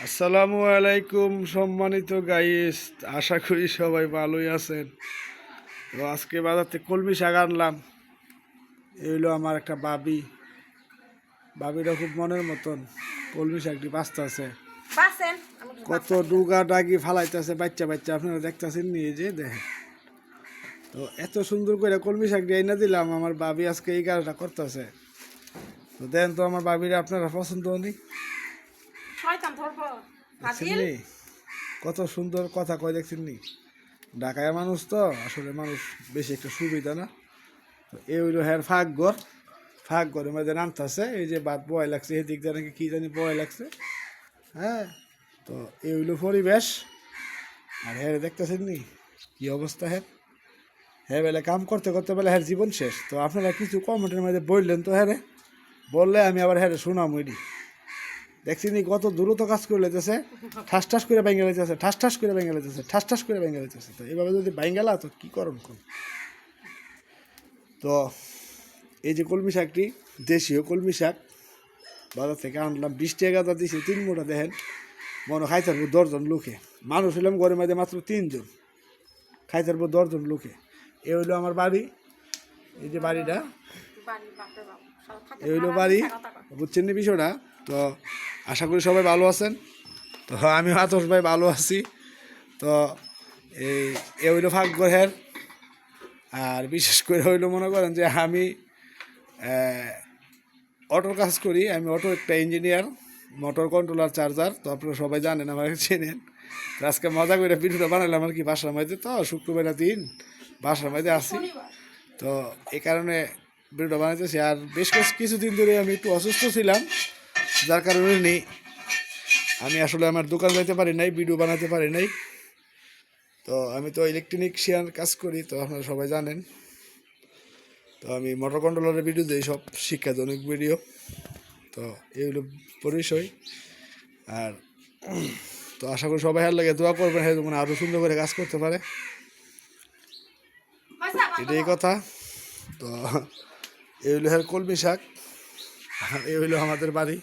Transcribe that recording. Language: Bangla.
আসসালামু আলাইকুম সম্মানিত গাইস, আশা করি সবাই ভালোই আছেন। তো আজকে বাজার থেকে কলমি শাক আনলাম। এই হলো আমার একটা বাবিটা খুব মনের মতন কলমি শাকটি বাঁচতেছে, কত ডুগা ডাগি ফালাইতেছে বাচ্চা বাচ্চা, আপনারা দেখতেছেন নিয়ে যে দেখেন। তো এত সুন্দর করে কলমি শাকটি এনে দিলাম, আমার বাবি আজকে এই কাজটা করতেছে। তো দেন তো আমার বাবিরা আপনারা পছন্দ হনি, কত সুন্দর কথা কয় দেখছেন নি। ঢাকায় মানুষ তো আসলে মানুষ বেশি একটা সুবিধা না। তো এই হইলো হ্যার ফাঁক ঘরের মধ্যে নামতেছে, এই যে বাদ বয় লাগছে, এদিক দিয়ে নাকি কী জানি বয় লাগছে। হ্যাঁ, তো এই হইলো পরিবেশ। আর হ্যাঁ দেখতেছেন নি কী অবস্থা। হ্যাঁ বেলা কাম করতে করতে বেলা হ্যার জীবন শেষ। তো আপনারা কিছু কমেন্টের মধ্যে বললেন, তো হ্যাঁ বললে আমি আবার হ্যাঁ শুনাম ওইডি। দেখছিনি কত দ্রুত কাজ করে লেতেছে, ঠাস করে ভেঙে লেতেছে, ঠাস করে ভেঙে লেতেছে, ঠাস করে ভেঙে লেতেছে। তো এইভাবে যদি ভেঙেলা তো কী করুন কোন। তো এই যে কলমি শাকটি দেশীয় কলমি শাক বাজার থেকে আনলাম, 20 টাকা দা দিয়েছি 3 মোটা। দেখেন মনে খাইতে পারবো 10 জন লোকে, মানুষ হইলাম ঘরের মধ্যে মাত্র 3 জন, খাইতে পারবো 10 জন লোকে। এ হইলো আমার বাড়ি, এই যে বাড়িটা, এই হইলো বাড়ি, বুঝছেন নি বিষয়টা। তো আশা করি সবাই ভালো আছেন। তো আমিও আতস ভাই ভালো আছি। তো এই হইলো ফাঁক ঘরের। আর বিশেষ করে হইলো মনে করেন যে আমি অটোর কাজ করি, আমি অটো একটা ইঞ্জিনিয়ার, মোটর কন্ট্রোলার চার্জার। তো আপনারা সবাই জানেন, আমাকে চেনেন। তো আজকে মজা করে ভিডিওটা বানালাম আর কি, বাসার মধ্যে তো শুক্রবার দিন বাসার মধ্যে আসি, তো এই কারণে ভিডিওটা বানাইতেছি। আর বেশ কিছুদিন ধরে আমি একটু অসুস্থ ছিলাম, যার কারণে আমি আসলে আমার দোকান যাইতে পারি নাই, ভিডিও বানাতে পারি নাই। তো আমি তো ইলেকট্রনিক্সিয়ান কাজ করি, তো আপনারা সবাই জানেন। তো আমি মোটর কন্ট্রোলারের ভিডিও দিই, সব শিক্ষাজনক ভিডিও। তো এইগুলো পরিচয়। আর তো আশা করি সবাই হার লাগে দোয়া করবেন, হ্যাঁ মানে আরও সুন্দর করে কাজ করতে পারে, এটাই কথা। তো এই হইলো হ্যাঁ কলমি শাক, আর এই হইলো আমাদের বাড়ি।